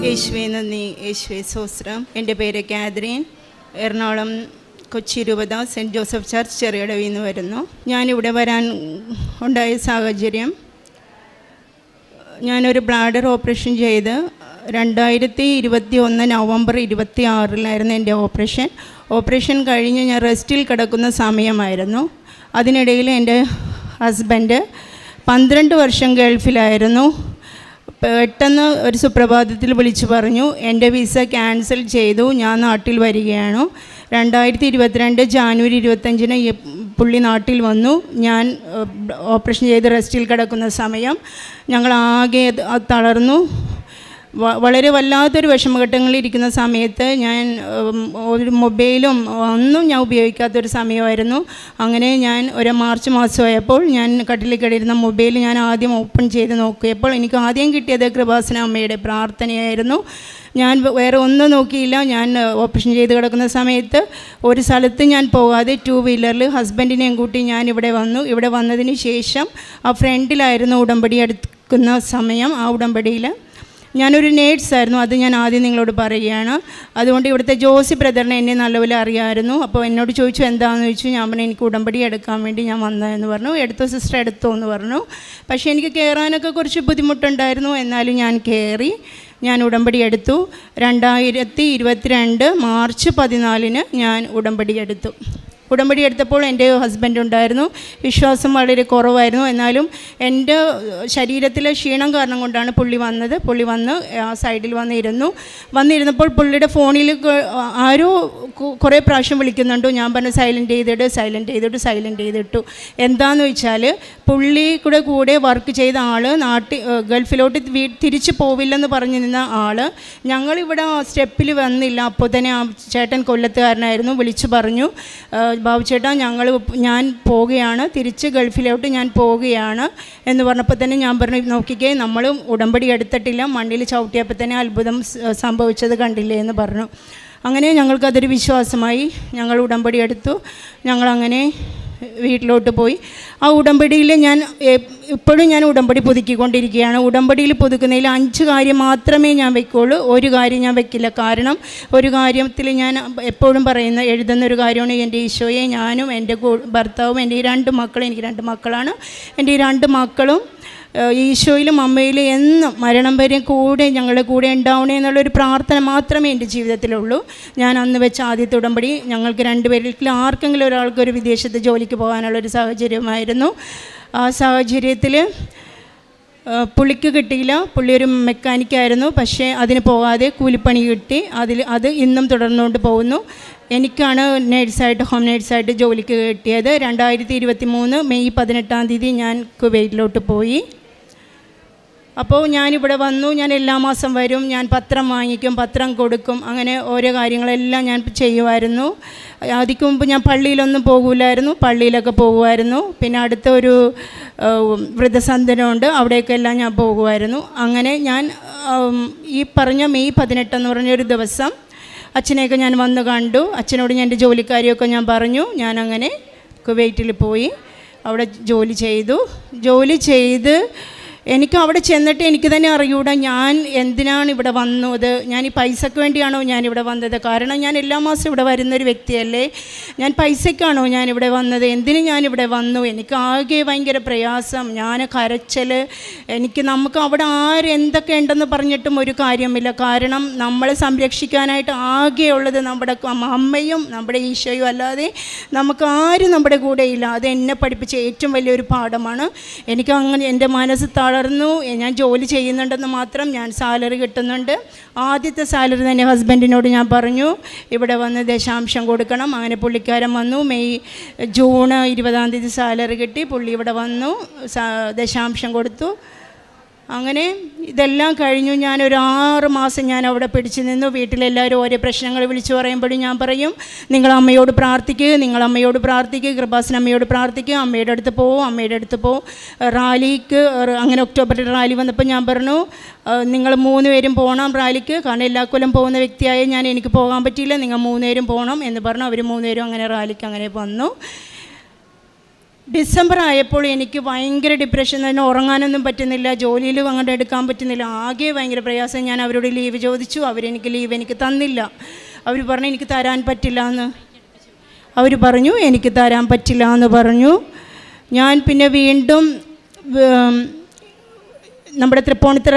യേശുവേ നന്ദി, യേശുവേ സ്തോത്രം. എൻ്റെ പേര് കാതറിൻ. എറണാകുളം കൊച്ചി രൂപത സെൻറ്റ് ജോസഫ് ചർച്ച് ചെറിയടവിൽ നിന്ന് വരുന്നു. ഞാനിവിടെ വരാൻ ഉണ്ടായ സാഹചര്യം, ഞാനൊരു ബ്ലാഡർ ഓപ്പറേഷൻ ചെയ്ത് 2021 നവംബർ 26 എൻ്റെ ഓപ്പറേഷൻ കഴിഞ്ഞ് ഞാൻ റെസ്റ്റിൽ കിടക്കുന്ന സമയമായിരുന്നു. അതിനിടയിൽ എൻ്റെ ഹസ്ബൻഡ് 12 വർഷം ഗൾഫിലായിരുന്നു. പെട്ടെന്ന് ഒരു സുപ്രഭാതത്തിൽ വിളിച്ചു പറഞ്ഞു, എൻ്റെ വിസ ക്യാൻസൽ ചെയ്തു, ഞാൻ നാട്ടിൽ വരികയാണ്. 2022 ജാനുവരി 25 പുള്ളി നാട്ടിൽ വന്നു. ഞാൻ ഓപ്പറേഷൻ ചെയ്ത് റെസ്റ്റിൽ കിടക്കുന്ന സമയം ഞങ്ങളാകെ തളർന്നു. വളരെ വല്ലാത്തൊരു വിഷമഘട്ടങ്ങളിലിരിക്കുന്ന സമയത്ത് ഞാൻ ഒരു മൊബൈലും ഒന്നും ഞാൻ ഉപയോഗിക്കാത്തൊരു സമയമായിരുന്നു. അങ്ങനെ ഞാൻ ഒരു മാർച്ച് മാസമായപ്പോൾ ഞാൻ കട്ടിലിൽ കിടയിരുന്ന മൊബൈൽ ഞാൻ ആദ്യം ഓപ്പൺ ചെയ്ത് നോക്കിയപ്പോൾ എനിക്ക് ആദ്യം കിട്ടിയത് കൃപാസന അമ്മയുടെ പ്രാർത്ഥനയായിരുന്നു. ഞാൻ വേറെ ഒന്നും നോക്കിയില്ല. ഞാൻ ഓപ്പറേഷൻ ചെയ്ത് കിടക്കുന്ന സമയത്ത് ഒരു സ്ഥലത്ത് ഞാൻ പോകാതെ 2 വീലറിൽ ഹസ്ബൻഡിനെയും കൂട്ടി ഞാൻ ഇവിടെ വന്നു. ഇവിടെ വന്നതിന് ശേഷം ആ ഫ്രണ്ടിലായിരുന്നു ഉടമ്പടി എടുക്കുന്ന സമയം. ആ ഉടമ്പടിയിൽ ഞാനൊരു നേഴ്സായിരുന്നു, അത് ഞാൻ ആദ്യം നിങ്ങളോട് പറയുകയാണ്. അതുകൊണ്ട് ഇവിടുത്തെ ജോസി ബ്രദറിനെ എന്നെ നല്ലപോലെ അറിയാമായിരുന്നു. അപ്പോൾ എന്നോട് ചോദിച്ചു എന്താണെന്ന് ചോദിച്ചു. ഞാൻ പറഞ്ഞു എനിക്ക് ഉടമ്പടി എടുക്കാൻ വേണ്ടി ഞാൻ വന്നതെന്ന് പറഞ്ഞു. എടുത്തോ സിസ്റ്റർ എടുത്തോ എന്ന് പറഞ്ഞു. പക്ഷേ എനിക്ക് കയറാനൊക്കെ കുറച്ച് ബുദ്ധിമുട്ടുണ്ടായിരുന്നു. എന്നാലും ഞാൻ കയറി, ഞാൻ ഉടമ്പടി എടുത്തു. 2022 മാർച്ച് 14 ഞാൻ ഉടമ്പടി എടുത്തു. ഉടമ്പടി എടുത്തപ്പോൾ എൻ്റെ ഹസ്ബൻഡ് ഉണ്ടായിരുന്നു. വിശ്വാസം വളരെ കുറവായിരുന്നു. എന്നാലും എൻ്റെ ശരീരത്തിലെ ക്ഷീണം കാരണം കൊണ്ടാണ് പുള്ളി വന്നത്. പുള്ളി വന്ന് ആ സൈഡിൽ വന്നിരുന്നപ്പോൾ പുള്ളിയുടെ ഫോണിൽ ആരോ കുറേ പ്രാവശ്യം വിളിക്കുന്നുണ്ട്. ഞാൻ പറഞ്ഞു സൈലൻറ്റ് ചെയ്തിട്ടു. എന്താണെന്ന് വെച്ചാൽ പുള്ളി കൂടെ വർക്ക് ചെയ്ത ആൾ ഗൾഫിലോട്ട് തിരിച്ചു പോവില്ലെന്ന് പറഞ്ഞു നിന്ന ആൾ ഞങ്ങളിവിടെ സ്റ്റെപ്പിൽ വന്നില്ല. അപ്പോൾ തന്നെ ആ ചേട്ടൻ കൊല്ലത്തുകാരനായിരുന്നു, വിളിച്ചു പറഞ്ഞു ബാബു ചേട്ടാ ഞാൻ പോവുകയാണ്, തിരിച്ച് ഗൾഫിലോട്ട് ഞാൻ പോവുകയാണ് എന്ന് പറഞ്ഞപ്പോൾ തന്നെ ഞാൻ പറഞ്ഞു നോക്കിക്കേ, നമ്മൾ ഉടമ്പടി എടുത്തിട്ടില്ല, മണ്ണിൽ ചവിട്ടിയപ്പോൾ തന്നെ അത്ഭുതം സംഭവിച്ചത് കണ്ടില്ലേ എന്ന് പറഞ്ഞു. അങ്ങനെ ഞങ്ങൾക്കതൊരു വിശ്വാസമായി. ഞങ്ങൾ ഉടമ്പടി എടുത്തു. ഞങ്ങളങ്ങനെ വീട്ടിലോട്ട് പോയി. ആ ഉടമ്പടിയിൽ ഇപ്പോഴും ഞാൻ ഉടമ്പടി പുതുക്കിക്കൊണ്ടിരിക്കുകയാണ്. ഉടമ്പടിയിൽ പുതുക്കുന്നതിൽ 5 കാര്യം മാത്രമേ ഞാൻ വയ്ക്കുള്ളൂ. ഒരു കാര്യം ഞാൻ വയ്ക്കില്ല. കാരണം ഒരു കാര്യത്തിൽ ഞാൻ എപ്പോഴും എഴുതുന്നൊരു കാര്യമാണ്, എൻ്റെ ഈശോയെ ഞാനും എൻ്റെ ഭർത്താവും എൻ്റെ ഈ 2 മക്കളും, എനിക്ക് 2 മക്കളാണ്, എൻ്റെ ഈ 2 മക്കളും ഈശോയിലും അമ്മയിലും എന്നും മരണം വരെ ഞങ്ങളുടെ കൂടെ ഉണ്ടാവണേ എന്നുള്ളൊരു പ്രാർത്ഥന മാത്രമേ എൻ്റെ ജീവിതത്തിലുള്ളൂ. ഞാൻ അന്ന് വെച്ച ആദ്യത്തെ ഉടമ്പടി ഞങ്ങൾക്ക് 2 പേരിൽ ആർക്കെങ്കിലും ഒരാൾക്ക് ഒരു വിദേശത്ത് ജോലിക്ക് പോകാനുള്ളൊരു സാഹചര്യമായിരുന്നു. ആ സാഹചര്യത്തിൽ പുള്ളിക്ക് കിട്ടിയില്ല. പുള്ളി ഒരു മെക്കാനിക്കായിരുന്നു. പക്ഷേ അതിന് പോകാതെ കൂലിപ്പണി കിട്ടി. അത് ഇന്നും തുടർന്നുകൊണ്ട് പോകുന്നു. എനിക്കാണ് ഹോം നേഴ്സായിട്ട് ജോലിക്ക് കിട്ടിയത്. 2023 മെയ് 18 ഞാൻ കുവൈറ്റിലോട്ട് പോയി. അപ്പോൾ ഞാനിവിടെ വന്നു. ഞാൻ എല്ലാ മാസം വരും, ഞാൻ പത്രം വാങ്ങിക്കും, പത്രം കൊടുക്കും, അങ്ങനെ ഓരോ കാര്യങ്ങളെല്ലാം ഞാൻ ചെയ്യുമായിരുന്നു. അതിക്ക് മുമ്പ് ഞാൻ പള്ളിയിലൊന്നും പോകില്ലായിരുന്നു, പള്ളിയിലൊക്കെ പോകുമായിരുന്നു. പിന്നെ അടുത്ത ഒരു വൃദ്ധസദനമുണ്ട്, അവിടേക്കെല്ലാം ഞാൻ പോകുമായിരുന്നു. അങ്ങനെ ഞാൻ ഈ പറഞ്ഞ മെയ് 18 എന്ന് പറഞ്ഞൊരു ദിവസം അച്ഛനെയൊക്കെ ഞാൻ വന്ന് കണ്ടു. അച്ഛനോട് ഞാൻ എൻ്റെ ജോലിക്കാരിയൊക്കെ ഞാൻ പറഞ്ഞു. ഞാനങ്ങനെ കുവൈറ്റിൽ പോയി അവിടെ ജോലി ചെയ്ത് എനിക്ക് അവിടെ ചെന്നിട്ട് എനിക്ക് തന്നെ അറിയൂടാ ഞാൻ എന്തിനാണ് ഇവിടെ വന്നത്, ഞാൻ ഈ പൈസയ്ക്ക് വേണ്ടിയാണോ ഞാനിവിടെ വന്നത്. കാരണം ഞാൻ എല്ലാ മാസം ഇവിടെ വരുന്നൊരു വ്യക്തിയല്ലേ, ഞാൻ പൈസയ്ക്കാണോ ഞാനിവിടെ വന്നത്, എന്തിന് ഞാനിവിടെ വന്നു. എനിക്ക് ആകെ ഭയങ്കര പ്രയാസം, ഞാൻ കരച്ചൽ. നമുക്ക് അവിടെ എന്തൊക്കെ ഉണ്ടെന്ന് പറഞ്ഞിട്ടും ഒരു കാര്യമില്ല. കാരണം നമ്മളെ സംരക്ഷിക്കാനായിട്ട് ആകെയുള്ളത് നമ്മുടെ അമ്മയും നമ്മുടെ ഈശോയും, അല്ലാതെ നമുക്ക് ആരും നമ്മുടെ കൂടെയില്ല. അത് എന്നെ പഠിപ്പിച്ച ഏറ്റവും വലിയൊരു പാഠമാണ്. എനിക്ക് അങ്ങനെ എൻ്റെ മനസ്സ് തളർന്നു. ഞാൻ ജോലി ചെയ്യുന്നുണ്ടെന്ന് മാത്രം, ഞാൻ സാലറി കിട്ടുന്നുണ്ട്. ആദ്യത്തെ സാലറി തന്നെ ഹസ്ബൻഡിനോട് ഞാൻ പറഞ്ഞു ഇവിടെ വന്ന് ദശാംശം കൊടുക്കണം. അങ്ങനെ പുള്ളിക്കാരൻ വന്നു. ജൂൺ 20 സാലറി കിട്ടി. പുള്ളി ഇവിടെ വന്നു, ദശാംശം കൊടുത്തു. അങ്ങനെ ഇതെല്ലാം കഴിഞ്ഞു. ഞാനൊരു 6 മാസം ഞാൻ അവിടെ പിടിച്ചു നിന്നു. വീട്ടിലെല്ലാവരും ഓരോ പ്രശ്നങ്ങൾ വിളിച്ചു പറയുമ്പോഴും ഞാൻ പറയും നിങ്ങൾ അമ്മയോട് പ്രാർത്ഥിക്കുക, കൃപാസന അമ്മയോട് പ്രാർത്ഥിക്കുക, അമ്മയുടെ അടുത്ത് പോവും. റാലിക്ക് അങ്ങനെ ഒക്ടോബറിൽ റാലി വന്നപ്പോൾ ഞാൻ പറഞ്ഞു നിങ്ങൾ 3 പേരും പോകണം റാലിക്ക്, കാരണം എല്ലാ കൊല്ലം പോകുന്ന വ്യക്തിയായ എനിക്ക് പോകാൻ പറ്റിയില്ല, നിങ്ങൾ 3 പേരും പോകണം എന്ന് പറഞ്ഞു. അവർ 3 പേരും അങ്ങനെ റാലിക്ക് അങ്ങനെ വന്നു. ഡിസംബർ ആയപ്പോൾ എനിക്ക് ഭയങ്കര ഡിപ്രഷൻ തന്നെ, ഉറങ്ങാനൊന്നും പറ്റുന്നില്ല, ജോലിയിൽ അങ്ങോട്ട് എടുക്കാൻ പറ്റുന്നില്ല, ആകെ ഭയങ്കര പ്രയാസം. ഞാൻ അവരോട് ലീവ് ചോദിച്ചു, അവരെനിക്ക് ലീവ് എനിക്ക് തന്നില്ല. അവർ പറഞ്ഞു എനിക്ക് തരാൻ പറ്റില്ല എന്ന്. അവർ പറഞ്ഞു എനിക്ക് തരാൻ പറ്റില്ല എന്ന് പറഞ്ഞു. ഞാൻ പിന്നെ വീണ്ടും നമ്മുടെ തൃപ്പൂണിത്തുറ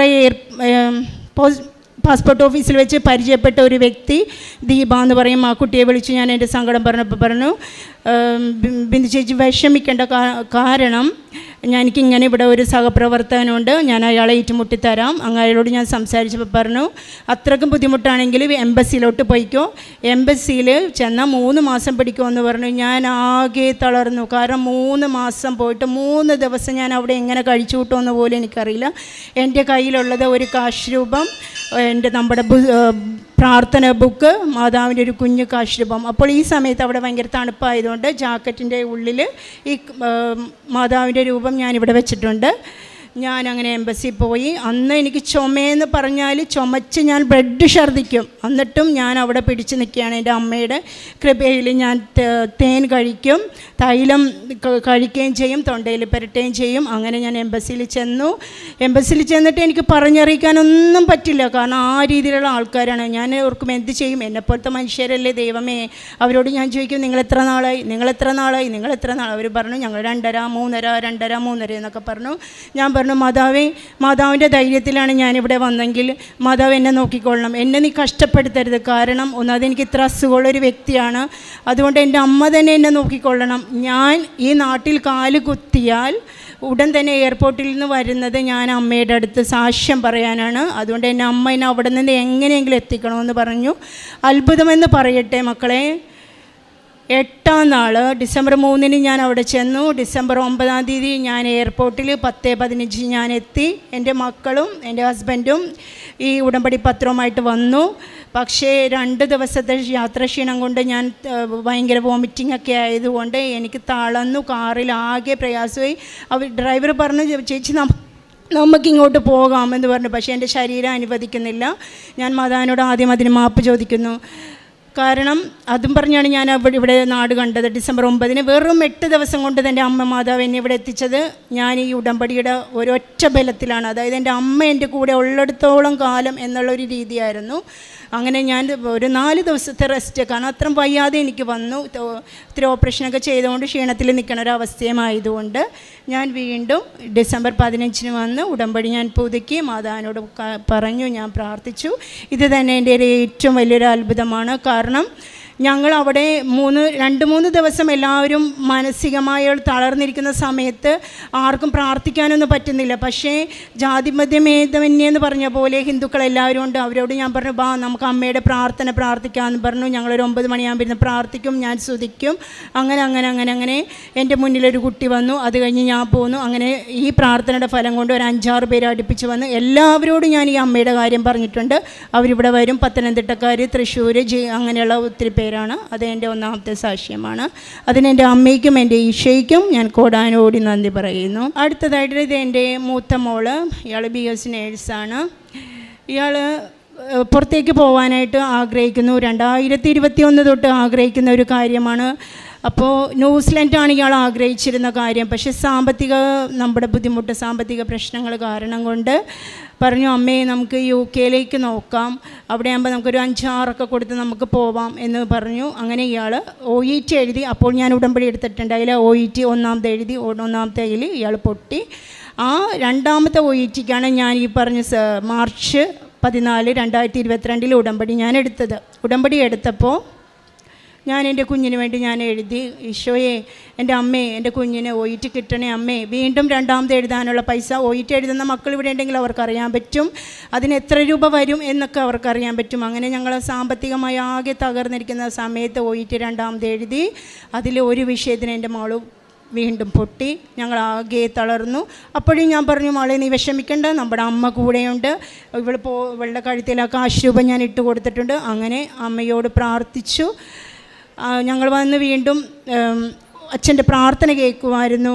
പാസ്പോർട്ട് ഓഫീസിൽ വെച്ച് പരിചയപ്പെട്ട ഒരു വ്യക്തി ദീപ എന്ന് പറയും, ആ കുട്ടിയെ വിളിച്ച് ഞാൻ എൻ്റെ സങ്കടം പറഞ്ഞപ്പോൾ പറഞ്ഞു, ബിന്ദു ചേച്ചി വിഷമിക്കേണ്ട, കാരണം എനിക്കിങ്ങനെ ഇവിടെ ഒരു സഹപ്രവർത്തകനുണ്ട്, ഞാൻ അയാളെ ഏറ്റുമുട്ടിത്തരാം. അയാളോട് ഞാൻ സംസാരിച്ചപ്പോൾ പറഞ്ഞു അത്രയ്ക്കും ബുദ്ധിമുട്ടാണെങ്കിൽ എംബസിയിലോട്ട് പോയിക്കോ, എംബസിയിൽ ചെന്നാൽ 3 മാസം പിടിക്കുമെന്ന് പറഞ്ഞു. ഞാൻ ആകെ തളർന്നു. കാരണം 3 മാസം പോയിട്ട് 3 ദിവസം ഞാൻ അവിടെ എങ്ങനെ കഴിച്ചു കൂട്ടുമെന്ന് പോലും എനിക്കറിയില്ല. എൻ്റെ കയ്യിലുള്ളത് ഒരു കാശ് രൂപം, നമ്മുടെ പ്രാർത്ഥന ബുക്ക്, മാതാവിൻ്റെ ഒരു കുഞ്ഞു കാശ് രൂപം. അപ്പോൾ ഈ സമയത്ത് അവിടെ ഭയങ്കര തണുപ്പായതുകൊണ്ട് ജാക്കറ്റിൻ്റെ ഉള്ളിൽ ഈ മാതാവിൻ്റെ രൂപം ഞാനിവിടെ വെച്ചിട്ടുണ്ട്. ഞാൻ അങ്ങനെ എംബസിയിൽ പോയി. അന്ന് എനിക്ക് ചുമയെന്ന് പറഞ്ഞാൽ ചുമച്ച് ഞാൻ ബ്ലഡ് ഛർദ്ദിക്കും. എന്നിട്ടും ഞാൻ അവിടെ പിടിച്ച് നിൽക്കുകയാണ്. എൻ്റെ അമ്മയുടെ കൃപയിൽ ഞാൻ തേൻ കഴിക്കും, തൈലം കഴിക്കുകയും ചെയ്യും, തൊണ്ടയിൽ പുരട്ടുകയും ചെയ്യും. അങ്ങനെ ഞാൻ എംബസിയിൽ ചെന്നു. എംബസിയിൽ ചെന്നിട്ട് എനിക്ക് പറഞ്ഞറിയിക്കാനൊന്നും പറ്റില്ല, കാരണം ആ രീതിയിലുള്ള ആൾക്കാരാണ്. ഞാൻ ഓർക്കും എന്ത് ചെയ്യും, എന്നെപ്പോലത്തെ മനുഷ്യരല്ലേ ദൈവമേ. അവരോട് ഞാൻ ചോദിക്കും നിങ്ങളെത്ര നാളായി. അവർ പറഞ്ഞു ഞങ്ങൾ 2:30 എന്നൊക്കെ പറഞ്ഞു. ഞാൻ പറഞ്ഞു മാതാവിൻ്റെ ധൈര്യത്തിലാണ് ഞാനിവിടെ വന്നെങ്കിൽ മാതാവ് എന്നെ നോക്കിക്കൊള്ളണം, എന്നെ നീ കഷ്ടപ്പെടുത്തരുത്. കാരണം ഒന്നാമത് എനിക്ക് ഇത്ര അസുഖമുള്ളൊരു വ്യക്തിയാണ്, അതുകൊണ്ട് എൻ്റെ അമ്മ തന്നെ എന്നെ നോക്കിക്കൊള്ളണം. ഞാൻ ഈ നാട്ടിൽ കാല് കുത്തിയാൽ ഉടൻ തന്നെ എയർപോർട്ടിൽ നിന്ന് വരുന്നത് ഞാൻ അമ്മയുടെ അടുത്ത് സാക്ഷ്യം പറയാനാണ്. അതുകൊണ്ട് എൻ്റെ അമ്മ എന്നെ അവിടെ നിന്ന് എങ്ങനെയെങ്കിലും എത്തിക്കണമെന്ന് പറഞ്ഞു. അത്ഭുതമെന്ന് പറയട്ടെ മക്കളെ, 8-ാം നാൾ ഡിസംബർ 3 ഞാൻ അവിടെ ചെന്നു. ഡിസംബർ 9-ാം തീയതി ഞാൻ എയർപോർട്ടിൽ 10:15 ഞാൻ എത്തി. എൻ്റെ മക്കളും എൻ്റെ ഹസ്ബൻഡും ഈ ഉടമ്പടി പത്രവുമായിട്ട് വന്നു. പക്ഷേ 2 ദിവസത്തെ യാത്രാക്ഷീണം കൊണ്ട് ഞാൻ ഭയങ്കര വോമിറ്റിംഗ് ഒക്കെ ആയതുകൊണ്ട് എനിക്ക് തളർന്നു. കാറിൽ ആകെ പ്രയാസമായി. ഡ്രൈവർ പറഞ്ഞു ചേച്ചി നമുക്കിങ്ങോട്ട് പോകാമെന്ന് പറഞ്ഞു. പക്ഷേ എൻ്റെ ശരീരം അനുവദിക്കുന്നില്ല. ഞാൻ മാതാവിനോട് ആദ്യം അതിന് മാപ്പ് ചോദിക്കുന്നു. കാരണം അതും പറഞ്ഞാണ് ഞാൻ ഇവിടെ നാട് കണ്ടത്. ഡിസംബർ 9 വെറും 8 ദിവസം കൊണ്ട് എൻ്റെ അമ്മ മാതാവ് എന്നെ ഇവിടെ എത്തിച്ചത് ഞാൻ ഈ ഉടമ്പടിയുടെ ഒരൊറ്റ ബലത്തിലാണ്. അതായത് എൻ്റെ അമ്മ എൻ്റെ കൂടെ ഉള്ളിടത്തോളം കാലം എന്നുള്ളൊരു രീതിയായിരുന്നു. അങ്ങനെ ഞാൻ ഒരു 4 ദിവസത്തെ റെസ്റ്റ്, കാരണം അത്രയും വയ്യാതെ എനിക്ക് വന്നു. ഇത്തിരി ഓപ്പറേഷനൊക്കെ ചെയ്തുകൊണ്ട് ക്ഷീണത്തിൽ നിൽക്കണ ഒരവസ്ഥയുമായതുകൊണ്ട് ഞാൻ വീണ്ടും ഡിസംബർ 15 വന്ന് ഉടമ്പടി ഞാൻ പുതുക്കി മാതാവിനോട് പറഞ്ഞു, ഞാൻ പ്രാർത്ഥിച്ചു. ഇത് തന്നെ എൻ്റെ ഏറ്റവും വലിയൊരു അത്ഭുതമാണ്. കാരണം ഞങ്ങൾ അവിടെ 2-3 ദിവസം എല്ലാവരും മാനസികമായി തളർന്നിരിക്കുന്ന സമയത്ത് ആർക്കും പ്രാർത്ഥിക്കാനൊന്നും പറ്റുന്നില്ല. പക്ഷേ ജാതിമധ്യമേതമന്യേ എന്ന് പറഞ്ഞ പോലെ ഹിന്ദുക്കളെല്ലാവരും ഉണ്ട്. അവരോട് ഞാൻ പറഞ്ഞു നമുക്ക് അമ്മയുടെ പ്രാർത്ഥിക്കാമെന്ന് പറഞ്ഞു. ഞങ്ങളൊരു 9 മണിയാകുമ്പോൾ ഇരുന്ന് പ്രാർത്ഥിക്കും, ഞാൻ സ്തുതിക്കും. അങ്ങനെ എൻ്റെ മുന്നിലൊരു കുട്ടി വന്നു. അത് കഴിഞ്ഞ് ഞാൻ പോന്നു. അങ്ങനെ ഈ പ്രാർത്ഥനയുടെ ഫലം കൊണ്ട് ഒരു 5-6 പേര് അടുപ്പിച്ച് വന്ന് എല്ലാവരോടും ഞാൻ ഈ അമ്മയുടെ കാര്യം പറഞ്ഞിട്ടുണ്ട്. അവരിവിടെ വരും. പത്തനംതിട്ടക്കാർ, തൃശ്ശൂർ, അങ്ങനെയുള്ള ഒത്തിരി പേരാണ്. അത് എൻ്റെ 1ാമത്തെ സാക്ഷ്യമാണ്. അതിന് എൻ്റെ അമ്മയ്ക്കും എൻ്റെ ഈശോയ്ക്കും ഞാൻ കോടാനോടി നന്ദി പറയുന്നു. അടുത്തതായിട്ട് ഇത് എൻ്റെ മൂത്ത മോള്, ഇയാൾ BS നേഴ്സാണ്. ഇയാൾ പുറത്തേക്ക് പോകാനായിട്ട് ആഗ്രഹിക്കുന്നു. 2021 തൊട്ട് ആഗ്രഹിക്കുന്ന ഒരു കാര്യമാണ്. അപ്പോൾ ന്യൂസിലൻഡാണ് ഇയാൾ ആഗ്രഹിച്ചിരുന്ന കാര്യം. പക്ഷേ നമ്മുടെ ബുദ്ധിമുട്ട്, സാമ്പത്തിക പ്രശ്നങ്ങൾ കാരണം കൊണ്ട് പറഞ്ഞു അമ്മേ നമുക്ക് UK നോക്കാം, അവിടെ ആകുമ്പോൾ നമുക്കൊരു 5-6 കൊടുത്ത് നമുക്ക് പോവാം എന്ന് പറഞ്ഞു. അങ്ങനെ ഇയാൾ OET എഴുതി. അപ്പോൾ ഞാൻ ഉടമ്പടി എടുത്തിട്ടുണ്ട്. അതിൽ OET 1ാമത്തെ എഴുതി. 1ാമത്തേതിൽ ഇയാൾ പൊട്ടി. ആ 2ാമത്തെ OETക്കാണ് ഞാൻ ഈ പറഞ്ഞ മാർച്ച് 14, 2022 ഉടമ്പടി ഞാൻ എടുത്തത്. ഉടമ്പടി എടുത്തപ്പോൾ ഞാൻ എൻ്റെ കുഞ്ഞിന് വേണ്ടി ഞാൻ എഴുതി, ഈശോയെ എൻ്റെ അമ്മേ എൻ്റെ കുഞ്ഞിന് OET കിട്ടണേ അമ്മേ. വീണ്ടും 2ാമത് എഴുതാനുള്ള പൈസ, OET എഴുതുന്ന മക്കൾ ഇവിടെ ഉണ്ടെങ്കിൽ അവർക്കറിയാൻ പറ്റും അതിന് എത്ര രൂപ വരും എന്നൊക്കെ അവർക്കറിയാൻ പറ്റും. അങ്ങനെ ഞങ്ങൾ സാമ്പത്തികമായി ആകെ തകർന്നിരിക്കുന്ന സമയത്ത് OET 2ാമത് എഴുതി. അതിൽ ഒരു വിഷയത്തിന് എൻ്റെ മോള് വീണ്ടും പൊട്ടി. ഞങ്ങൾ ആകെ തളർന്നു. അപ്പോഴും ഞാൻ പറഞ്ഞു മോളെ നീ വിഷമിക്കേണ്ട, നമ്മുടെ അമ്മ കൂടെയുണ്ട്. ഇവളുടെ കഴുത്തിലൊക്കെ ആശുരൂപം ഞാൻ ഇട്ട് കൊടുത്തിട്ടുണ്ട്. അങ്ങനെ അമ്മയോട് പ്രാർത്ഥിച്ചു. ഞങ്ങൾ വന്ന് വീണ്ടും അച്ഛൻ്റെ പ്രാർത്ഥന കേൾക്കുമായിരുന്നു,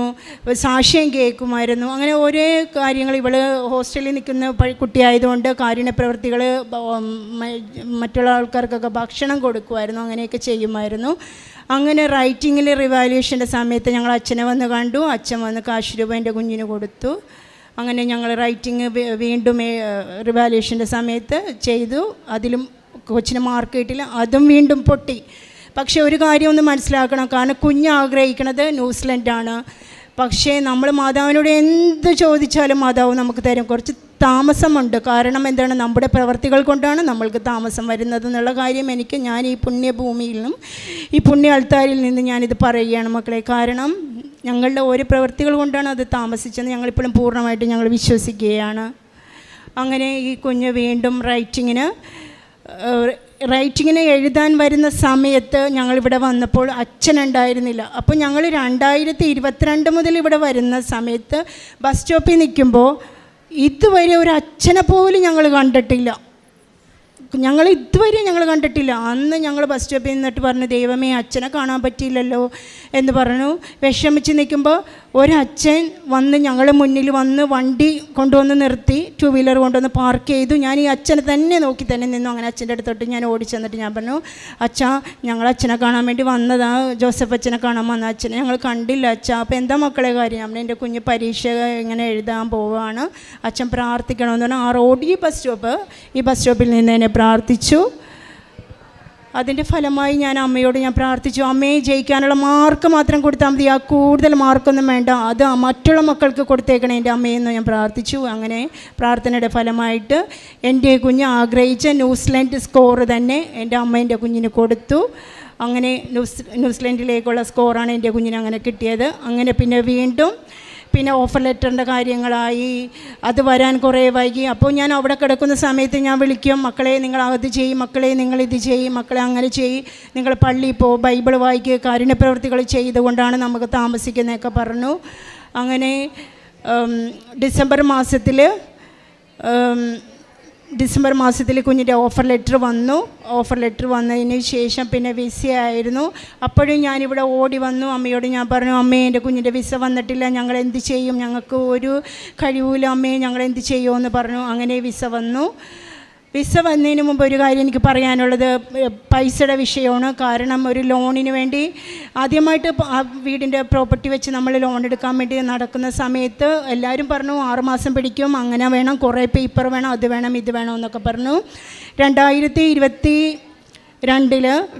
സാക്ഷ്യം കേൾക്കുമായിരുന്നു. അങ്ങനെ ഓരോ കാര്യങ്ങൾ, ഇവൾ ഹോസ്റ്റലിൽ നിൽക്കുന്ന കുട്ടിയായതുകൊണ്ട് കാരുണ്യ പ്രവൃത്തികൾ, മറ്റുള്ള ആൾക്കാർക്കൊക്കെ ഭക്ഷണം കൊടുക്കുമായിരുന്നു, അങ്ങനെയൊക്കെ ചെയ്യുമായിരുന്നു. അങ്ങനെ റൈറ്റിങ്ങിൽ റിവാലുവേഷൻ്റെ സമയത്ത് ഞങ്ങൾ അച്ഛനെ വന്ന് കണ്ടു. അച്ഛൻ വന്ന് കാശ് രൂപ എൻ്റെ കുഞ്ഞിന് കൊടുത്തു. അങ്ങനെ ഞങ്ങൾ റൈറ്റിങ് വീണ്ടും റിവാലുവേഷൻ്റെ സമയത്ത് ചെയ്തു. അതിലും കൊച്ചിന് മാർക്ക് കിട്ടില്ല, അതും വീണ്ടും പൊട്ടി. പക്ഷേ ഒരു കാര്യം ഒന്ന് മനസ്സിലാക്കണം, കാരണം കുഞ്ഞ് ആഗ്രഹിക്കുന്നത് ന്യൂസിലൻഡാണ്. പക്ഷേ നമ്മൾ മാതാവിനോട് എന്ത് ചോദിച്ചാലും മാതാവ് നമുക്ക് തരും. കുറച്ച് താമസമുണ്ട്. കാരണം എന്താണ്, നമ്മുടെ പ്രവർത്തികൾ കൊണ്ടാണ് നമ്മൾക്ക് താമസം വരുന്നത് എന്നുള്ള കാര്യം ഞാൻ ഈ പുണ്യഭൂമിയിൽ നിന്നും ഈ പുണ്യ അൾത്താരിൽ നിന്ന് ഞാനിത് പറയുകയാണ് മക്കളെ. കാരണം ഞങ്ങളുടെ ഓരോ പ്രവർത്തികൾ കൊണ്ടാണ് അത് താമസിച്ചത്. ഞങ്ങളിപ്പോഴും പൂർണ്ണമായിട്ട് ഞങ്ങൾ വിശ്വസിക്കുകയാണ്. അങ്ങനെ ഈ കുഞ്ഞ് വീണ്ടും റൈറ്റിങ്ങിന് എഴുതാൻ വരുന്ന സമയത്ത് ഞങ്ങളിവിടെ വന്നപ്പോൾ അച്ഛനുണ്ടായിരുന്നില്ല. അപ്പോൾ ഞങ്ങൾ 2022 മുതൽ ഇവിടെ വരുന്ന സമയത്ത് ബസ് സ്റ്റോപ്പിൽ നിൽക്കുമ്പോൾ ഇതുവരെ ഒരു അച്ഛനെ പോലും ഞങ്ങൾ കണ്ടിട്ടില്ല. ഇതുവരെ ഞങ്ങൾ കണ്ടിട്ടില്ല. അന്ന് ഞങ്ങൾ ബസ് സ്റ്റോപ്പിൽ നിന്നിട്ട് പറഞ്ഞു, ദൈവമേ അച്ഛനെ കാണാൻ പറ്റിയില്ലല്ലോ എന്ന് പറഞ്ഞു വിഷമിച്ച് നിൽക്കുമ്പോൾ ഒരച്ഛൻ വന്ന് ഞങ്ങളുടെ മുന്നിൽ വന്ന് വണ്ടി കൊണ്ടുവന്ന് നിർത്തി, 2 വീലർ കൊണ്ടുവന്ന് പാർക്ക് ചെയ്തു. ഞാൻ ഈ അച്ഛനെ തന്നെ നോക്കി തന്നെ നിന്നു. അങ്ങനെ അച്ഛൻ്റെ അടുത്തോട്ട് ഞാൻ ഓടിച്ചെന്നിട്ട് ഞാൻ പറഞ്ഞു, അച്ഛാ ഞങ്ങൾ അച്ഛനെ കാണാൻ വേണ്ടി വന്നതാ, ജോസഫ് അച്ഛനെ കാണാൻ വന്ന അച്ഛനെ ഞങ്ങൾ കണ്ടില്ല അച്ഛാ. അപ്പോൾ എന്താ മക്കളെ കാര്യം? എൻ്റെ കുഞ്ഞ് പരീക്ഷ ഇങ്ങനെ എഴുതാൻ പോവുകയാണ്, അച്ഛൻ പ്രാർത്ഥിക്കണമെന്ന് പറഞ്ഞാൽ ആ റോഡ് ഈ ബസ് സ്റ്റോപ്പിൽ നിന്ന് എന്നെ പ്രാർത്ഥിച്ചു. അതിൻ്റെ ഫലമായി ഞാൻ അമ്മയോട് പ്രാർത്ഥിച്ചു, അമ്മയെ ജയിക്കാനുള്ള മാർക്ക് മാത്രം കൊടുത്താൽ മതി, ആ കൂടുതൽ മാർക്കൊന്നും വേണ്ട, അത് മറ്റുള്ള മക്കൾക്ക് കൊടുത്തേക്കണേ എൻ്റെ അമ്മയെന്ന് ഞാൻ പ്രാർത്ഥിച്ചു. അങ്ങനെ പ്രാർത്ഥനയുടെ ഫലമായിട്ട് എൻ്റെ കുഞ്ഞ് ആഗ്രഹിച്ച ന്യൂസിലൻഡ് സ്കോർ തന്നെ എൻ്റെ അമ്മ എൻ്റെ കുഞ്ഞിന് കൊടുത്തു. അങ്ങനെ ന്യൂസിലൻഡിലേക്കുള്ള സ്കോറാണ് എൻ്റെ കുഞ്ഞിന് അങ്ങനെ കിട്ടിയത്. അങ്ങനെ പിന്നെ ഓഫർ ലെറ്ററിൻ്റെ കാര്യങ്ങളായി, അത് വരാൻ കുറേ വൈകി. അപ്പോൾ ഞാൻ അവിടെ കിടക്കുന്ന സമയത്ത് ഞാൻ വിളിക്കും, മക്കളെ നിങ്ങൾ അത് ചെയ്യും, മക്കളെ നിങ്ങളിത് ചെയ്യും, മക്കളെ അങ്ങനെ ചെയ്യും, നിങ്ങൾ പള്ളിയിൽ പോ, ബൈബിൾ വായിക്കുക, കാരുണ്യപ്രവൃത്തികൾ ചെയ്തുകൊണ്ടാണ് നമുക്ക് താമസിക്കുന്നതൊക്കെ പറഞ്ഞു. അങ്ങനെ ഡിസംബർ മാസത്തിൽ കുഞ്ഞിൻ്റെ ഓഫർ ലെറ്റർ വന്നു. ഓഫർ ലെറ്റർ വന്നതിന് ശേഷം പിന്നെ വിസ ആയിരുന്നു. അപ്പോഴും ഞാനിവിടെ ഓടി വന്നു. അമ്മയോട് ഞാൻ പറഞ്ഞു, അമ്മേ എൻ്റെ കുഞ്ഞിൻ്റെ വിസ വന്നിട്ടില്ല, ഞങ്ങൾ എന്ത് ചെയ്യും, ഞങ്ങൾക്ക് ഒരു കഴിവില്ല അമ്മേ, ഞങ്ങൾ എന്ത് ചെയ്യുമെന്ന് പറഞ്ഞു. അങ്ങനെ വിസ വന്നതിന് മുമ്പ് ഒരു കാര്യം എനിക്ക് പറയാനുള്ളത് പൈസയുടെ വിഷയമാണ്. കാരണം ഒരു ലോണിന് വേണ്ടി ആദ്യമായിട്ട് വീടിൻ്റെ പ്രോപ്പർട്ടി വെച്ച് നമ്മൾ ലോൺ എടുക്കാൻ വേണ്ടി നടക്കുന്ന സമയത്ത് എല്ലാവരും പറഞ്ഞു 6 മാസം പിടിക്കും, അങ്ങനെ വേണം, കുറേ പേപ്പർ വേണം, അത് വേണം ഇത് വേണം എന്നൊക്കെ പറഞ്ഞു. 2022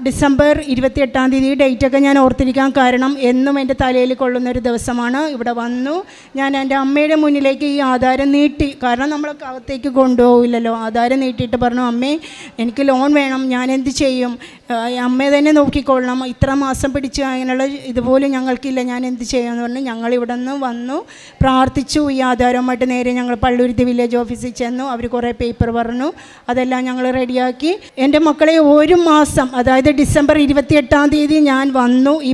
ഡിസംബർ 28 ഡേറ്റൊക്കെ ഞാൻ ഓർത്തിരിക്കാൻ കാരണം എന്നും എൻ്റെ തലയിൽ കൊള്ളുന്നൊരു ദിവസമാണ്. ഇവിടെ വന്നു ഞാൻ എൻ്റെ അമ്മയുടെ മുന്നിലേക്ക് ഈ ആധാരം നീട്ടി, കാരണം നമ്മളൊക്കെ അകത്തേക്ക് കൊണ്ടുപോകില്ലല്ലോ. ആധാരം നീട്ടിയിട്ട് പറഞ്ഞു, അമ്മേ എനിക്ക് ലോൺ വേണം, ഞാൻ എന്ത് ചെയ്യും, അമ്മ തന്നെ നോക്കിക്കൊള്ളണം, ഇത്ര മാസം പിടിച്ച് അങ്ങനെയുള്ള ഇതുപോലും ഞങ്ങൾക്കില്ല, ഞാൻ എന്ത് ചെയ്യുമെന്ന് പറഞ്ഞു. ഞങ്ങളിവിടെ നിന്ന് വന്നു പ്രാർത്ഥിച്ചു. ഈ ആധാരവുമായിട്ട് നേരെ ഞങ്ങൾ പള്ളുരുത്തി വില്ലേജ് ഓഫീസിൽ ചെന്നു. അവർ കുറേ പേപ്പർ പറഞ്ഞു, അതെല്ലാം ഞങ്ങൾ റെഡിയാക്കി. എൻ്റെ മക്കളെ ഒരു മാസം, അതായത് ഡിസംബർ 28 ഞാൻ വന്നു. ഈ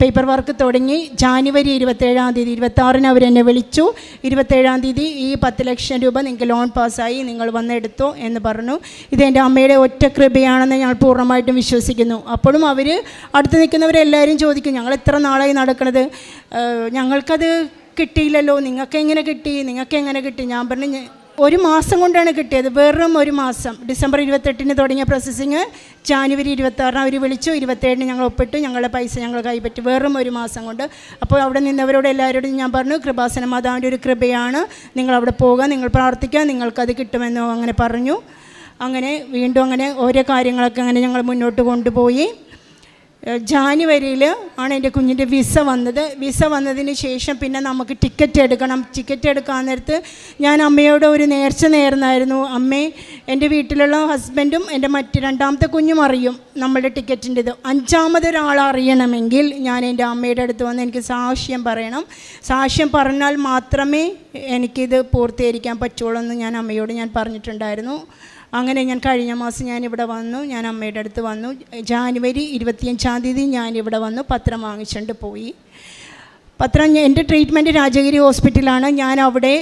പേപ്പർ വർക്ക് തുടങ്ങി. ജാനുവരി 27 26 അവരെന്നെ വിളിച്ചു. 27 ഈ 10 ലക്ഷം രൂപ നിങ്ങൾക്ക് ലോൺ പാസ്സായി, നിങ്ങൾ വന്നെടുത്തോ എന്ന് പറഞ്ഞു. ഇതെൻ്റെ അമ്മയുടെ ഒറ്റ കൃപയാണെന്ന് ഞങ്ങൾ പൂർണ്ണമായിട്ടും വിശ്വസിക്കുന്നു. അപ്പോഴും അവർ അടുത്ത് നിൽക്കുന്നവരെല്ലാവരും ചോദിക്കും, ഞങ്ങൾ എത്ര നാളായി നടക്കുന്നത്, ഞങ്ങൾക്കത് കിട്ടിയില്ലല്ലോ, നിങ്ങൾക്ക് എങ്ങനെ കിട്ടി? ഞാൻ പറഞ്ഞു, 1 മാസം കൊണ്ടാണ് കിട്ടിയത്, വെറും 1 മാസം. ഡിസംബർ 28 തുടങ്ങിയ പ്രോസസ്സിങ് ജാനുവരി 26 അവർ വിളിച്ചു, 27 ഞങ്ങൾ ഒപ്പിട്ടു, ഞങ്ങളുടെ പൈസ ഞങ്ങൾ കൈപ്പറ്റി, വെറും 1 മാസം കൊണ്ട്. അപ്പോൾ അവിടെ നിന്നവരോട് എല്ലാവരോടും ഞാൻ പറഞ്ഞു, കൃപാസന മാതാവിൻ്റെ ഒരു കൃപയാണ്, നിങ്ങളവിടെ പോകുക, നിങ്ങൾ പ്രാർത്ഥിക്കുക, നിങ്ങൾക്കത് കിട്ടുമെന്നോ അങ്ങനെ പറഞ്ഞു. അങ്ങനെ വീണ്ടും അങ്ങനെ ഓരോ കാര്യങ്ങളൊക്കെ അങ്ങനെ ഞങ്ങൾ മുന്നോട്ട് കൊണ്ടുപോയി. ജാനുവരിയിൽ ആണ് എൻ്റെ കുഞ്ഞിൻ്റെ വിസ വന്നത്. വിസ വന്നതിന് ശേഷം പിന്നെ നമുക്ക് ടിക്കറ്റ് എടുക്കാൻ നേരത്ത് ഞാൻ അമ്മയോട് ഒരു നേർച്ച നേർന്നായിരുന്നു, അമ്മേ എൻ്റെ വീട്ടിലുള്ള ഹസ്ബൻഡും എൻ്റെ രണ്ടാമത്തെ കുഞ്ഞും അറിയും നമ്മളുടെ ടിക്കറ്റിൻ്റെത്, 5ാമതൊരാൾ അറിയണമെങ്കിൽ ഞാൻ എൻ്റെ അമ്മയുടെ അടുത്ത് വന്ന് എനിക്ക് സാക്ഷ്യം പറയണം, സാക്ഷ്യം പറഞ്ഞാൽ മാത്രമേ എനിക്കിത് പൂർത്തീകരിക്കാൻ പറ്റുള്ളൂ എന്ന് ഞാൻ അമ്മയോട് പറഞ്ഞിട്ടുണ്ടായിരുന്നു. അങ്ങനെ ഞാൻ കഴിഞ്ഞ മാസം ഞാനിവിടെ വന്നു, ഞാൻ അമ്മയുടെ അടുത്ത് വന്നു. ജാനുവരി 25 ഞാനിവിടെ വന്നു, പത്രം വാങ്ങിച്ചുകൊണ്ട് പോയി. എൻ്റെ ട്രീറ്റ്മെൻറ്റ് രാജഗിരി ഹോസ്പിറ്റലാണ്. ഞാൻ അവിടെ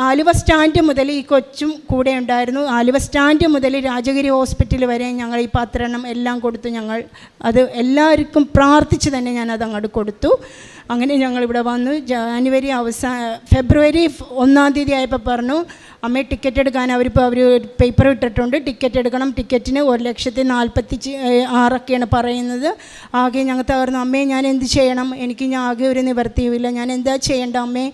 ആലുവ സ്റ്റാൻഡ് മുതൽ ഈ കൊച്ചും കൂടെ ഉണ്ടായിരുന്നു. ആലുവ സ്റ്റാൻഡ് മുതൽ രാജഗിരി ഹോസ്പിറ്റൽ വരെ ഞങ്ങൾ ഈ പത്രണം എല്ലാം കൊടുത്തു. ഞങ്ങൾ അത് എല്ലാവർക്കും പ്രാർത്ഥിച്ച് തന്നെ ഞാനത് അങ്ങോട്ട് കൊടുത്തു. അങ്ങനെ ഞങ്ങളിവിടെ വന്നു. ഫെബ്രുവരി 1 തീയതി ആയപ്പോൾ പറഞ്ഞു, അമ്മയെ ടിക്കറ്റ് എടുക്കാൻ അവർ പേപ്പർ ഇട്ടിട്ടുണ്ട്, ടിക്കറ്റ് എടുക്കണം. ടിക്കറ്റിന് 1,46,000 പറയുന്നത്. ആകെ ഞങ്ങൾ തകർന്നു. അമ്മയെ ഞാൻ എന്ത് ചെയ്യണം, എനിക്ക് ഞാൻ ആകെ ഒരു നിവർത്തിയുമില്ല, ഞാൻ എന്താ ചെയ്യേണ്ട അമ്മേ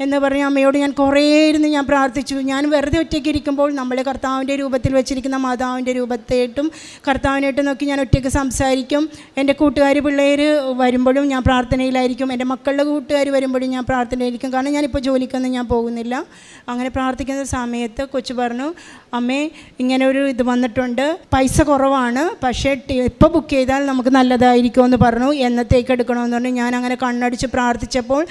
എന്ന് പറഞ്ഞ അമ്മയോട് ഞാൻ കുറേ ഇരുന്ന് ഞാൻ പ്രാർത്ഥിച്ചു. ഞാൻ വെറുതെ ഒറ്റയ്ക്ക് ഇരിക്കുമ്പോൾ നമ്മളെ കർത്താവിൻ്റെ രൂപത്തിൽ വെച്ചിരിക്കുന്ന മാതാവിൻ്റെ രൂപത്തേട്ടും കർത്താവിനായിട്ട് നോക്കി ഞാൻ ഒറ്റയ്ക്ക് സംസാരിക്കും. എൻ്റെ കൂട്ടുകാർ പിള്ളേർ വരുമ്പോഴും ഞാൻ പ്രാർത്ഥനയിലായിരിക്കും. എൻ്റെ മക്കളുടെ കൂട്ടുകാർ വരുമ്പോഴും ഞാൻ പ്രാർത്ഥനയിലായിരിക്കും. കാരണം ഞാനിപ്പോൾ ജോലിക്കൊന്നും ഞാൻ പോകുന്നില്ല. അങ്ങനെ പ്രാർത്ഥിക്കുന്ന സമയത്ത് കൊച്ചു പറഞ്ഞു, അമ്മേ ഇങ്ങനെ ഒരു ഇത് വന്നിട്ടുണ്ട്, പൈസ കുറവാണ്, പക്ഷേ ഇപ്പോൾ ബുക്ക് ചെയ്താൽ നമുക്ക് നല്ലതായിരിക്കുമെന്ന് പറഞ്ഞു. എന്നത്തേക്ക് എടുക്കണമെന്ന് പറഞ്ഞു. ഞാൻ അങ്ങനെ കണ്ണടിച്ച് പ്രാർത്ഥിച്ചപ്പോൾ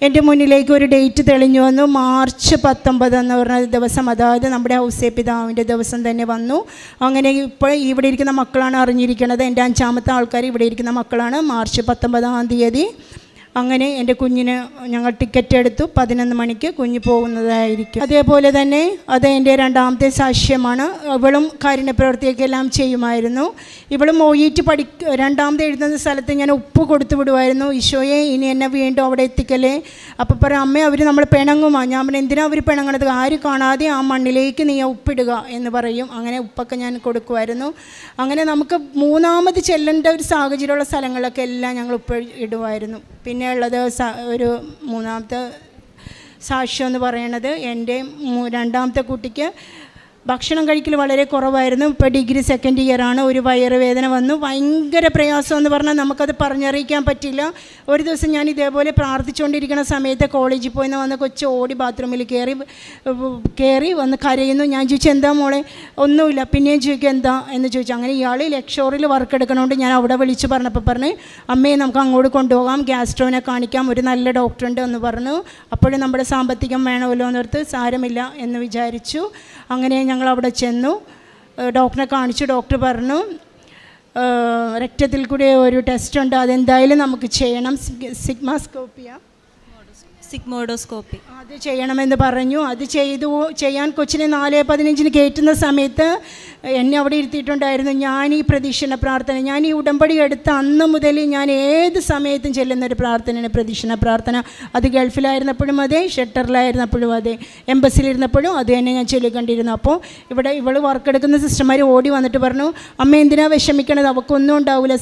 എൻ്റെ മുന്നിലേക്ക് ഒരു ഡേറ്റ് തെളിഞ്ഞു വന്നു. മാർച്ച് 19 എന്ന് പറഞ്ഞ ദിവസം, അതായത് നമ്മുടെ ഔസേ പിതാവിൻ്റെ ദിവസം തന്നെ വന്നു. അങ്ങനെ ഇപ്പോൾ ഇവിടെ ഇരിക്കുന്ന മക്കളാണ് അറിഞ്ഞിരിക്കുന്നത്. എൻ്റെ 5ാമത്തെ ആൾക്കാർ ഇവിടെ ഇരിക്കുന്ന മക്കളാണ്. മാർച്ച് 19 തീയതി അങ്ങനെ എൻ്റെ കുഞ്ഞിന് ഞങ്ങൾ ടിക്കറ്റ് എടുത്തു. 11 മണിക്ക് കുഞ്ഞ് പോകുന്നതായിരിക്കും. അതേപോലെ തന്നെ അത് എൻ്റെ 2ാമത്തെ സാക്ഷ്യമാണ്. ഇവളും കാരുണ്യപ്രവൃത്തിയൊക്കെ എല്ലാം ചെയ്യുമായിരുന്നു. ഇവളും OET 2ാമത് എഴുതുന്ന സ്ഥലത്ത് ഞാൻ ഉപ്പ് കൊടുത്തു വിടുമായിരുന്നു. ഈശോയെ ഇനി എന്നെ വീണ്ടും അവിടെ എത്തിക്കല്ലേ. അപ്പോൾ പറയും, അമ്മേ അവർ നമ്മൾ പിണങ്ങുമാ. ഞാൻ പറഞ്ഞു, എന്തിനാ അവർ പിണങ്ങണത്, ആര് കാണാതെ ആ മണ്ണിലേക്ക് നീ ഉപ്പിടുക എന്ന് പറയും. അങ്ങനെ ഉപ്പൊക്കെ ഞാൻ കൊടുക്കുമായിരുന്നു. അങ്ങനെ നമുക്ക് 3ാമത് ചെല്ലേണ്ട ഒരു സാഹചര്യമുള്ള സ്ഥലങ്ങളിലൊക്കെ എല്ലാം ഞങ്ങൾ ഉപ്പ് ഇടുമായിരുന്നു. പിന്നെ ഉള്ളത് ഒരു 3ാമത്തെ സാക്ഷ്യം എന്ന് പറയണത്, എൻ്റെ 2ാമത്തെ കുട്ടിക്ക് ഭക്ഷണം കഴിക്കൽ വളരെ കുറവായിരുന്നു. ഇപ്പോൾ ഡിഗ്രി 2nd ഇയറാണ്. ഒരു വയറുവേദന വന്നു. ഭയങ്കര പ്രയാസം എന്ന് പറഞ്ഞാൽ നമുക്കത് പറഞ്ഞറിയിക്കാൻ പറ്റില്ല. ഒരു ദിവസം ഞാൻ ഇതേപോലെ പ്രാർത്ഥിച്ചുകൊണ്ടിരിക്കുന്ന സമയത്ത് കോളേജിൽ പോയി വന്ന് കൊച്ചു ഓടി ബാത്റൂമിൽ കയറി വന്ന് കരയുന്നു. ഞാൻ ചോദിച്ചു, എന്താ മോളെ? ഒന്നുമില്ല. പിന്നെയും ചോദിക്കും, എന്താ എന്ന് ചോദിച്ചു. അങ്ങനെ ഇയാൾ ലക്ഷോറിൽ വർക്ക് എടുക്കണോണ്ട് ഞാൻ അവിടെ വിളിച്ച് പറഞ്ഞപ്പോൾ പറഞ്ഞ്, അമ്മയെ നമുക്ക് അങ്ങോട്ട് കൊണ്ടുപോകാം, ഗ്യാസ്ട്രോനെ കാണിക്കാം, ഒരു നല്ല ഡോക്ടറുണ്ട് എന്ന് പറഞ്ഞു. അപ്പോഴും നമ്മുടെ സാമ്പത്തികം വേണമല്ലോ എന്നോർത്ത് സാരമില്ല എന്ന് വിചാരിച്ചു. അങ്ങനെ ഞങ്ങൾ അവിടെ ചെന്നു, ഡോക്ടറെ കാണിച്ചു. ഡോക്ടർ പറഞ്ഞു, രക്തത്തിൽ കൂടി ഒരു ടെസ്റ്റ് ഉണ്ട്, അതെന്തായാലും നമുക്ക് ചെയ്യണം, സിഗ്മോഡോസ്കോപ്പി അത് ചെയ്യണമെന്ന് പറഞ്ഞു. അത് ചെയ്യാൻ കൊച്ചിനെ 4:15 കയറ്റുന്ന സമയത്ത് എന്നെ അവിടെ ഇരുത്തിയിട്ടുണ്ടായിരുന്നു. ഞാൻ ഈ പ്രദക്ഷിണ പ്രാർത്ഥന, ഞാൻ ഈ ഉടമ്പടി എടുത്ത അന്ന് മുതൽ ഞാൻ ഏത് സമയത്തും ചെല്ലുന്നൊരു പ്രാർത്ഥനയാണ് പ്രദക്ഷിണ പ്രാർത്ഥന. അത് ഗൾഫിലായിരുന്നപ്പോഴും അതെ, ഷട്ടറിലായിരുന്നപ്പോഴും അതെ, എംബസിലിരുന്നപ്പോഴും അത് തന്നെ ഞാൻ ചൊല്ലിക്കൊണ്ടിരുന്നു. അപ്പോൾ ഇവൾ വർക്ക് എടുക്കുന്ന സിസ്റ്റർമാർ ഓടി വന്നിട്ട് പറഞ്ഞു, അമ്മ എന്തിനാ വിഷമിക്കണത്, അവൾക്കൊന്നും ഉണ്ടാവില്ല,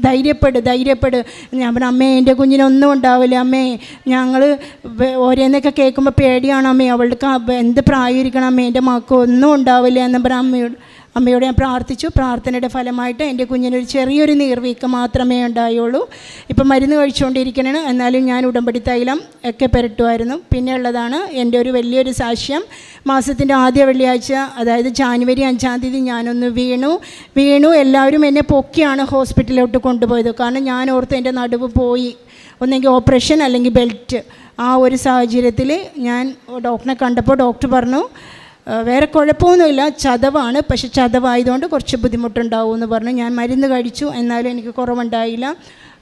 ധൈര്യപ്പെട്. ഞാൻ പറഞ്ഞു, അമ്മേ എൻ്റെ കുഞ്ഞിനൊന്നും ഉണ്ടാവില്ല അമ്മേ, ഞങ്ങൾ ഓരോന്നൊക്കെ കേൾക്കുമ്പോൾ പേടിയാണ് അമ്മേ, അവൾക്ക് എന്ത് പ്രായമായിരിക്കണം അമ്മേ, എൻ്റെ മക്കൾ ഒന്നും ഉണ്ടാവില്ല എന്ന് പറഞ്ഞ അമ്മയോട് ഞാൻ പ്രാർത്ഥിച്ചു. പ്രാർത്ഥനയുടെ ഫലമായിട്ട് എൻ്റെ കുഞ്ഞിനൊരു ചെറിയൊരു നീർവീക്കം മാത്രമേ ഉണ്ടായുള്ളൂ. ഇപ്പം മരുന്ന് കഴിച്ചുകൊണ്ടിരിക്കണേ, എന്നാലും ഞാൻ ഉടമ്പടി തൈലം ഒക്കെ പുരട്ടുമായിരുന്നു. പിന്നെ ഉള്ളതാണ് എൻ്റെ ഒരു വലിയൊരു സാക്ഷ്യം. മാസത്തിൻ്റെ ആദ്യ വെള്ളിയാഴ്ച, അതായത് ജാനുവരി 5 തീയതി ഞാനൊന്ന് വീണു. എല്ലാവരും എന്നെ പൊക്കിയാണ് ഹോസ്പിറ്റലിലോട്ട് കൊണ്ടുപോയത്. കാരണം ഞാൻ ഓർത്ത് എൻ്റെ നടുവ് പോയി, ഒന്നെങ്കിൽ ഓപ്പറേഷൻ അല്ലെങ്കിൽ ബെൽറ്റ്. ആ ഒരു സാഹചര്യത്തിൽ ഞാൻ ഡോക്ടറെ കണ്ടപ്പോൾ ഡോക്ടർ പറഞ്ഞു, വേറെ കുഴപ്പമൊന്നുമില്ല, ചതവാണ്, പക്ഷെ ചതവായതുകൊണ്ട് കുറച്ച് ബുദ്ധിമുട്ടുണ്ടാവും എന്ന് പറഞ്ഞു. ഞാൻ മരുന്ന് കഴിച്ചു, എന്നാലും എനിക്ക് കുറവുണ്ടായില്ല.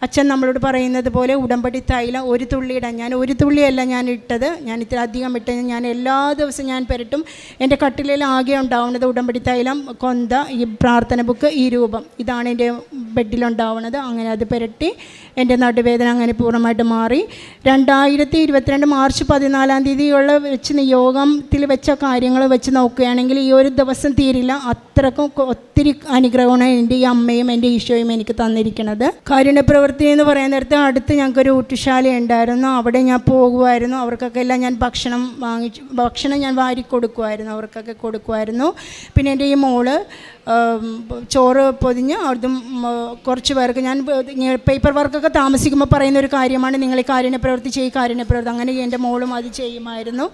അച്ഛൻ നമ്മളോട് പറയുന്നത് പോലെ ഉടമ്പടി തൈലം ഒരു തുള്ളി ഇടാൻ, ഞാൻ ഒരു തുള്ളിയല്ല ഞാൻ ഇട്ടത്, ഞാൻ ഇത്ര അധികം ഇട്ടത്. ഞാൻ എല്ലാ ദിവസവും ഞാൻ പുരട്ടും. എൻ്റെ കട്ടിലിൽ ആകെ ഉണ്ടാവുന്നത് ഉടമ്പടി തൈലം, കൊന്ത, ഈ പ്രാർത്ഥന ബുക്ക്, ഈ രൂപം, ഇതാണ് എൻ്റെ ബെഡിലുണ്ടാവുന്നത്. അങ്ങനെ അത് പുരട്ടി എൻ്റെ നടുവേദന അങ്ങനെ പൂർണ്ണമായിട്ട് മാറി. 2022 മാർച്ച് 14 തീയതിയുള്ള വെച്ച് നിയോഗത്തിൽ വെച്ച കാര്യങ്ങൾ വെച്ച് നോക്കുകയാണെങ്കിൽ ഈ ഒരു ദിവസം തീരില്ല. അത്രക്കും ഒത്തിരി അനുഗ്രഹമാണ് എൻ്റെ ഈ അമ്മയും എൻ്റെ ഈശോയും എനിക്ക് തന്നിരിക്കുന്നത്. കാരുണ്യപ്രവൃത്തി എന്ന് പറയാൻ നേരത്തെ അടുത്ത് ഞങ്ങൾക്കൊരു ഊട്ടുശാല ഉണ്ടായിരുന്നു. അവിടെ ഞാൻ പോകുമായിരുന്നു. അവർക്കൊക്കെ എല്ലാം ഞാൻ ഭക്ഷണം ഞാൻ വാരി കൊടുക്കുമായിരുന്നു, അവർക്കൊക്കെ കൊടുക്കുമായിരുന്നു. പിന്നെ എൻ്റെ ഈ മോള് ചോറ് പൊതിഞ്ഞ് അതും കുറച്ച് പേർക്ക് ഞാൻ പേപ്പർ വർക്കൊക്കെ താമസിക്കുമ്പോൾ പറയുന്നൊരു കാര്യമാണ്, നിങ്ങൾ ഈ കാരുണ്യപ്രവൃത്തി കാരുണ്യപ്രവൃത്തി. അങ്ങനെ എൻ്റെ മോളും അത് ചെയ്യുമായിരുന്നു.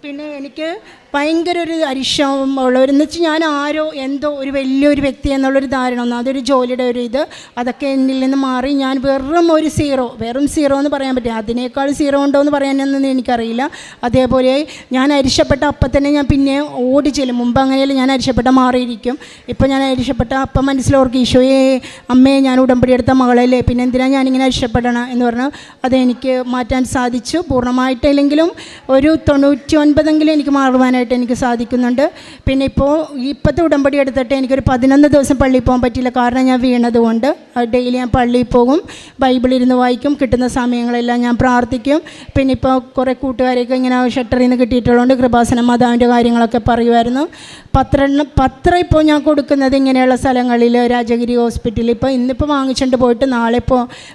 പിന്നെ എനിക്ക് ഭയങ്കര ഒരു അരിശം ഉള്ളവരെന്ന് വെച്ചാൽ ഞാൻ ആരോ എന്തോ ഒരു വലിയൊരു വ്യക്തി എന്നുള്ളൊരു ധാരണ ഒന്നും, അതൊരു ജോലിയുടെ ഒരു ഇത്, അതൊക്കെ എന്നിൽ നിന്ന് മാറി ഞാൻ വെറും സീറോ എന്ന് പറയാൻ പറ്റില്ല, അതിനേക്കാൾ സീറോ ഉണ്ടോ എന്ന് പറയാനൊന്നും എനിക്കറിയില്ല. അതേപോലെ ഞാൻ അരിശപ്പെട്ട അപ്പം തന്നെ ഞാൻ പിന്നെ ഓടി ചെല്ലും. മുമ്പ് അങ്ങനെയല്ല, ഞാൻ അരിശപ്പെട്ട മാറിയിരിക്കും. ഇപ്പം ഞാൻ അരിശപ്പെട്ട അപ്പം മനസ്സിലോർക്ക് ഈശോയെ അമ്മയെ ഞാൻ ഉടമ്പടി എടുത്ത മകളല്ലേ, പിന്നെ എന്തിനാണ് ഞാനിങ്ങനെ അരിശപ്പെടണം എന്ന് പറഞ്ഞാൽ അതെനിക്ക് മാറ്റാൻ സാധിച്ചു. പൂർണ്ണമായിട്ടില്ലെങ്കിലും ഒരു 99% എനിക്ക് മാറുവാനായിട്ട് എനിക്ക് സാധിക്കുന്നുണ്ട്. പിന്നെ ഇപ്പോഴത്തെ ഉടമ്പടി എടുത്തിട്ട് എനിക്കൊരു 11 ദിവസം പള്ളിയിൽ പോകാൻ പറ്റില്ല, കാരണം ഞാൻ വീണതുകൊണ്ട്. ഡെയിലി ഞാൻ പള്ളിയിൽ പോകും, ബൈബിളിരുന്ന് വായിക്കും, കിട്ടുന്ന സമയങ്ങളെല്ലാം ഞാൻ പ്രാർത്ഥിക്കും. പിന്നെ ഇപ്പോൾ കുറേ കൂട്ടുകാരെയൊക്കെ ഇങ്ങനെ ഷട്ടറിൽ നിന്ന് കിട്ടിയിട്ടുള്ളതുകൊണ്ട് കൃപാസന മാതാവിൻ്റെ കാര്യങ്ങളൊക്കെ പറയുമായിരുന്നു. പത്രം ഇപ്പോൾ ഞാൻ കൊടുക്കുന്നത് ഇങ്ങനെയുള്ള സ്ഥലങ്ങളിൽ, രാജഗിരി ഹോസ്പിറ്റലിൽ ഇന്നിപ്പോൾ വാങ്ങിച്ചുകൊണ്ട് പോയിട്ട് നാളെ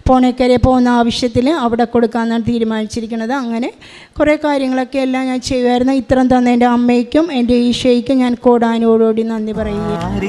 പോണേക്കരെ പോകുന്ന ആവശ്യത്തിൽ അവിടെ കൊടുക്കാമെന്നാണ് തീരുമാനിച്ചിരിക്കുന്നത്. അങ്ങനെ കുറേ കാര്യങ്ങളൊക്കെ എല്ലാം ഞാൻ ചെയ്യുമായിരുന്നു. ഇത്രയും തന്ന എൻ്റെ അമ്മയ്ക്കും എൻ്റെ ഈശോയ്ക്കും ഞാൻ കോടാനോടുകൂടി നന്ദി പറയുകയാണ്.